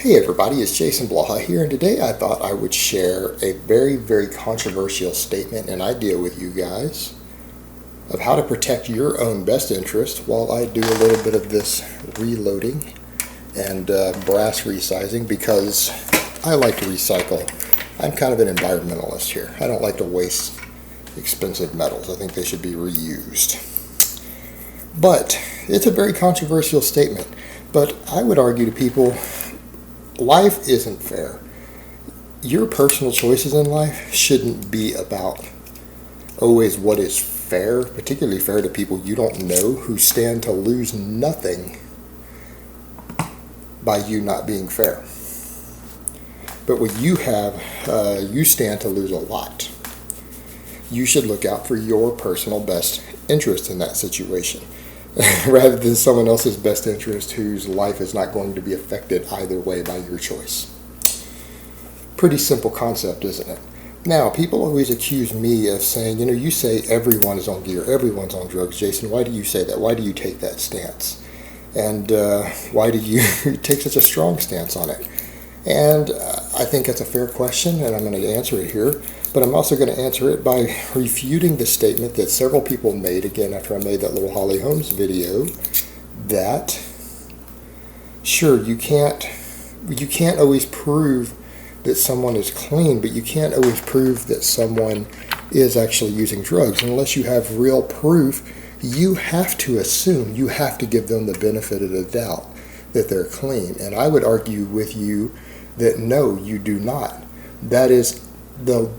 Hey everybody, it's Jason Blaha here, and today I thought I would share a very, very controversial statement and idea with you guys of how to protect your own best interest while I do a little bit of this reloading and brass resizing, because I like to recycle. I'm kind of an environmentalist here. I don't like to waste expensive metals. I think they should be reused. But it's a very controversial statement. But I would argue to people, life isn't fair. Your personal choices in life shouldn't be about always what is fair, particularly fair to people you don't know who stand to lose nothing by you not being fair. But what you have, you stand to lose a lot. You should look out for your personal best interest in that situation, rather than someone else's best interest whose life is not going to be affected either way by your choice. Pretty simple concept, isn't it? Now, people always accuse me of saying, you say everyone is on gear, everyone's on drugs. Jason, why do you say that? Why do you take that stance? And why do you take such a strong stance on it? And I think that's a fair question, and I'm going to answer it here. But I'm also going to answer it by refuting the statement that several people made, again, after I made that little Holly Holmes video, that, sure, you can't always prove that someone is clean, but you can't always prove that someone is actually using drugs. Unless you have real proof, you have to assume, you have to give them the benefit of the doubt that they're clean. And I would argue with you that no, you do not. That is the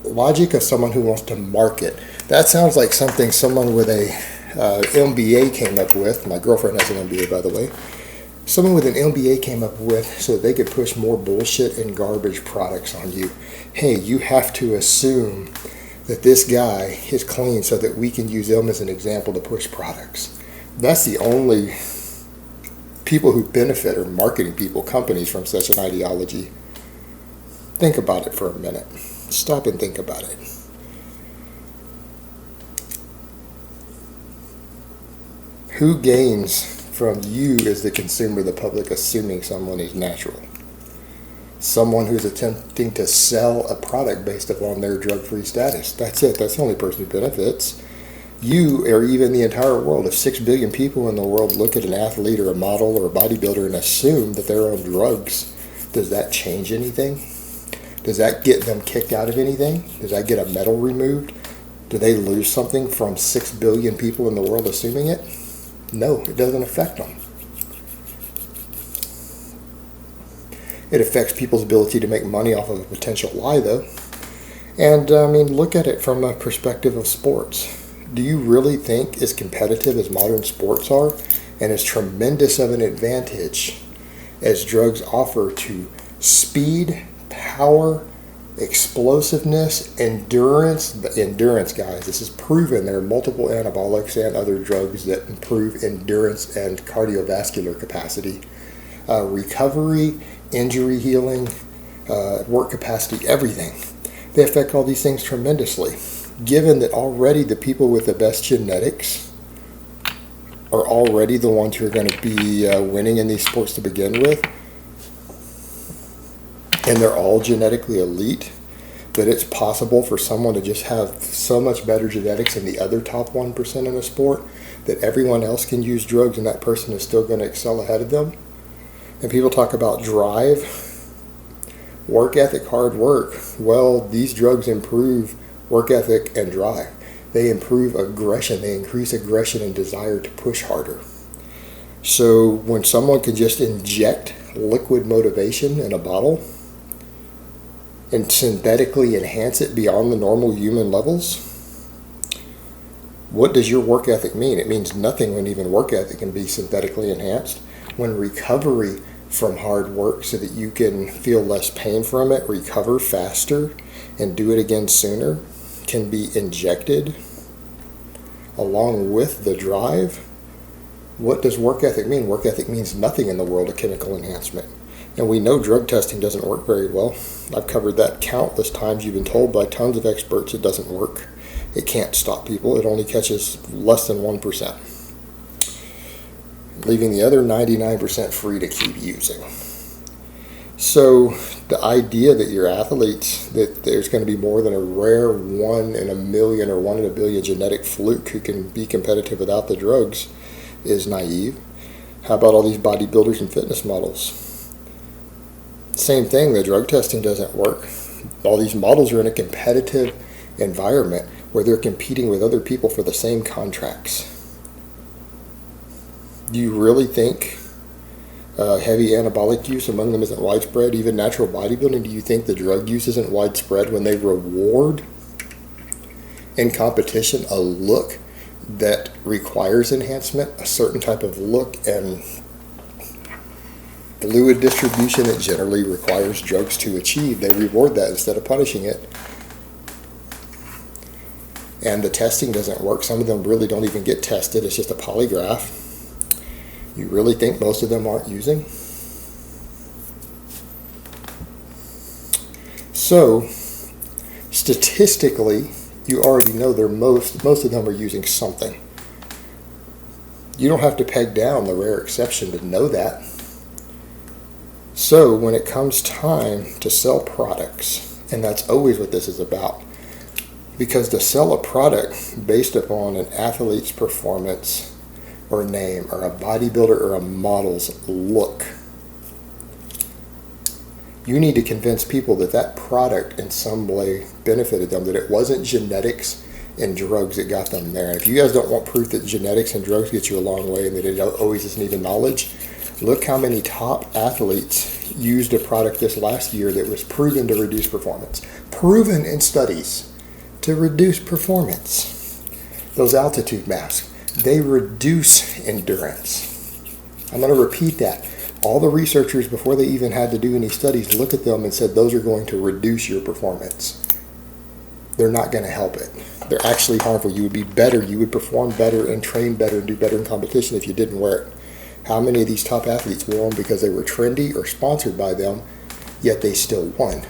logic of someone who wants to market. That sounds like something someone with a MBA came up with. My girlfriend has an MBA, by the way. Someone with an MBA came up with so that they could push more bullshit and garbage products on you. Hey, you have to assume that this guy is clean so that we can use him as an example to push products. That's the only people who benefit, or marketing people, companies, from such an ideology. Think about it for a minute. Stop and think about it. Who gains from you as the consumer, the public, assuming someone is natural? Someone who's attempting to sell a product based upon their drug-free status. That's it. That's the only person who benefits. You, or even the entire world, if 6 billion people in the world look at an athlete or a model or a bodybuilder and assume that they're on drugs, does that change anything? Does that get them kicked out of anything? Does that get a medal removed? Do they lose something from 6 billion people in the world assuming it? No, it doesn't affect them. It affects people's ability to make money off of a potential lie, though. And, look at it from a perspective of sports. Do you really think as competitive as modern sports are, and as tremendous of an advantage as drugs offer to speed, power, explosiveness, endurance, guys, this is proven. There are multiple anabolics and other drugs that improve endurance and cardiovascular capacity, recovery, injury healing, work capacity, everything. They affect all these things tremendously. Given that already the people with the best genetics are already the ones who are going to be winning in these sports to begin with, and they're all genetically elite, that it's possible for someone to just have so much better genetics than the other top 1% in a sport that everyone else can use drugs and that person is still going to excel ahead of them. And people talk about drive, work ethic, hard work. Well, these drugs improve work ethic and drive. They improve aggression. They increase aggression and desire to push harder. So when someone can just inject liquid motivation in a bottle and synthetically enhance it beyond the normal human levels, what does your work ethic mean? It means nothing when even work ethic can be synthetically enhanced. When recovery from hard work so that you can feel less pain from it, recover faster, and do it again sooner, can be injected along with the drive, what does work ethic mean? Work ethic means nothing in the world of chemical enhancement. And we know drug testing doesn't work very well. I've covered that countless times. You've been told by tons of experts it doesn't work. It can't stop people. It only catches less than 1%. leaving the other 99% free to keep using. So the idea that your athletes, that there's going to be more than a rare 1 in a million or 1 in a billion genetic fluke who can be competitive without the drugs, is naive. How about all these bodybuilders and fitness models? Same thing, the drug testing doesn't work. All these models are in a competitive environment where they're competing with other people for the same contracts. Do you really think heavy anabolic use among them isn't widespread? Even natural bodybuilding, do you think the drug use isn't widespread when they reward in competition a look that requires enhancement, a certain type of look and fluid distribution that generally requires drugs to achieve? They reward that instead of punishing it. And the testing doesn't work. Some of them really don't even get tested. It's just a polygraph. You really think most of them aren't using? So, statistically, you already know most of them are using something. You don't have to peg down the rare exception to know that. So, when it comes time to sell products, and that's always what this is about, because to sell a product based upon an athlete's performance or name, or a bodybuilder or a model's look, you need to convince people that that product in some way benefited them, that it wasn't genetics and drugs that got them there. And if you guys don't want proof that genetics and drugs get you a long way and that it always isn't even knowledge, look how many top athletes used a product this last year that was proven to reduce performance. Proven in studies to reduce performance. Those altitude masks, they reduce endurance. I'm going to repeat that. All the researchers, before they even had to do any studies, looked at them and said, those are going to reduce your performance. They're not going to help it. They're actually harmful. You would be better. You would perform better and train better and do better in competition if you didn't wear it. How many of these top athletes wore them because they were trendy or sponsored by them, yet they still won?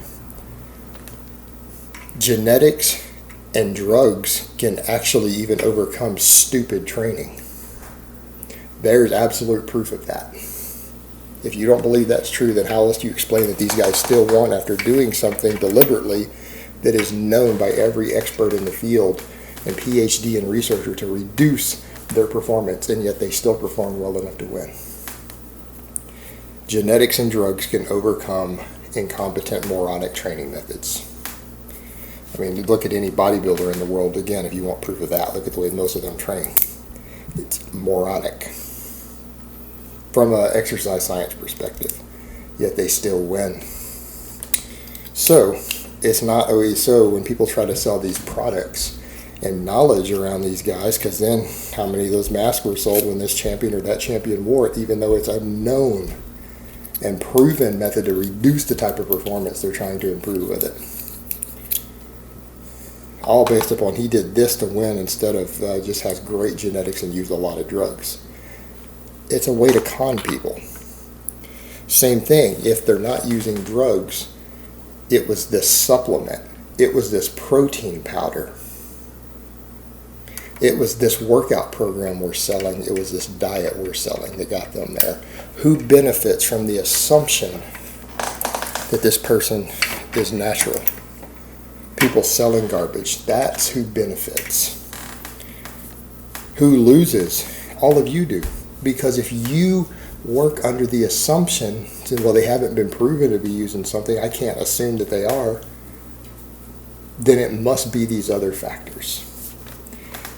Genetics and drugs can actually even overcome stupid training. There's absolute proof of that. If you don't believe that's true, then how else do you explain that these guys still won after doing something deliberately that is known by every expert in the field and PhD and researcher to reduce their performance, and yet they still perform well enough to win? Genetics and drugs can overcome incompetent moronic training methods. I mean, look at any bodybuilder in the world, again, if you want proof of that. Look at the way most of them train. It's moronic from an exercise science perspective, yet they still win. So, it's not always so when people try to sell these products and knowledge around these guys, because then how many of those masks were sold when this champion or that champion wore it, even though it's a known and proven method to reduce the type of performance they're trying to improve with it. All based upon he did this to win instead of just has great genetics and used a lot of drugs. It's a way to con people. Same thing, if they're not using drugs, it was this supplement, it was this protein powder, it was this workout program we're selling, it was this diet we're selling that got them there. Who benefits from the assumption that this person is natural? People selling garbage. That's who benefits. Who loses? All of you do. Because if you work under the assumption that, well, they haven't been proven to be using something, I can't assume that they are, then it must be these other factors.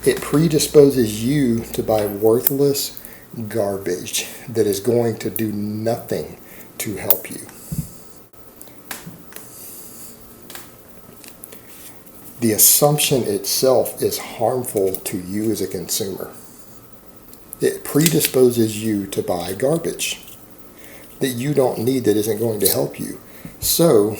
It predisposes you to buy worthless garbage that is going to do nothing to help you. The assumption itself is harmful to you as a consumer. It predisposes you to buy garbage that you don't need, that isn't going to help you. So,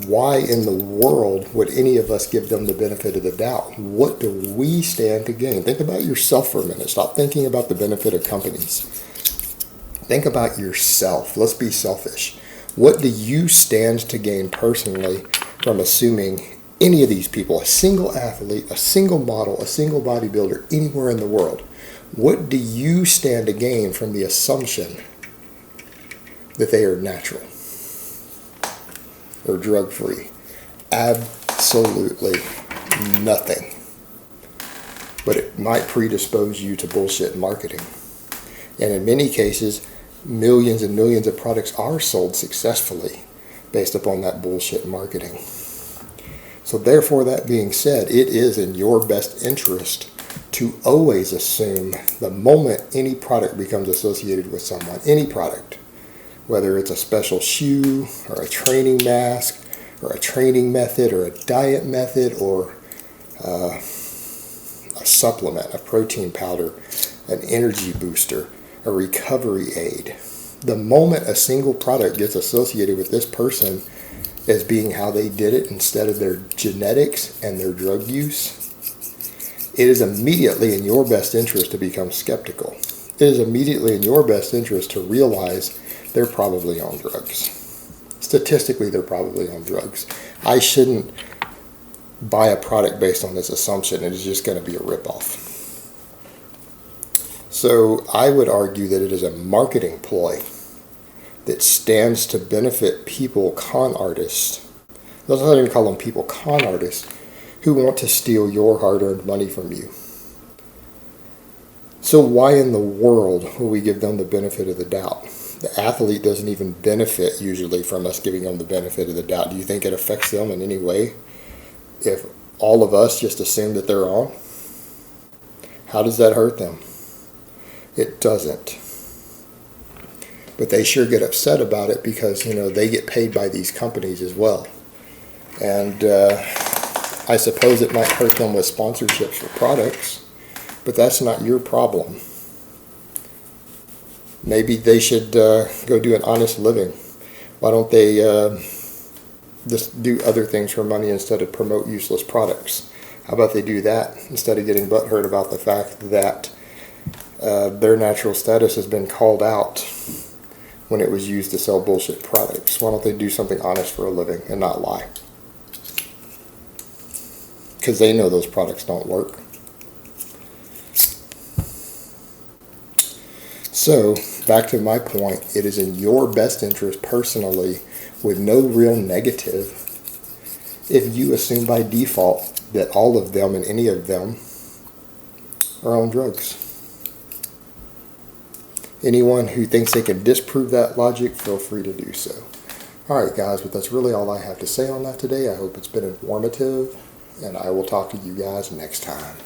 why in the world would any of us give them the benefit of the doubt? What do we stand to gain? Think about yourself for a minute. Stop thinking about the benefit of companies. Think about yourself. Let's be selfish. What do you stand to gain personally from assuming any of these people, a single athlete, a single model, a single bodybuilder, anywhere in the world? What do you stand to gain from the assumption that they are natural or drug-free? Absolutely nothing. But it might predispose you to bullshit marketing. And in many cases, millions and millions of products are sold successfully based upon that bullshit marketing. So therefore, that being said, it is in your best interest to always assume the moment any product becomes associated with someone, any product, whether it's a special shoe or a training mask or a training method or a diet method or a supplement, a protein powder, an energy booster, a recovery aid. The moment a single product gets associated with this person as being how they did it instead of their genetics and their drug use, it is immediately in your best interest to become skeptical. It is immediately in your best interest to realize they're probably on drugs. Statistically, they're probably on drugs. I shouldn't buy a product based on this assumption. It is just going to be a ripoff. So I would argue that it is a marketing ploy that stands to benefit people, con artists. Let's not even call them people, con artists, who want to steal your hard-earned money from you. So why in the world will we give them the benefit of the doubt? The athlete doesn't even benefit usually from us giving them the benefit of the doubt. Do you think it affects them in any way if all of us just assume that they're on? How does that hurt them? It doesn't. But they sure get upset about it because, they get paid by these companies as well. And I suppose it might hurt them with sponsorships for products, but that's not your problem. Maybe they should go do an honest living. Why don't they just do other things for money instead of promote useless products? How about they do that instead of getting butthurt about the fact that their natural status has been called out when it was used to sell bullshit products? Why don't they do something honest for a living and not lie? Because they know those products don't work. So, back to my point, it is in your best interest personally, with no real negative, if you assume by default that all of them and any of them are on drugs. Anyone who thinks they can disprove that logic, feel free to do so. Alright guys, but that's really all I have to say on that today. I hope it's been informative, and I will talk to you guys next time.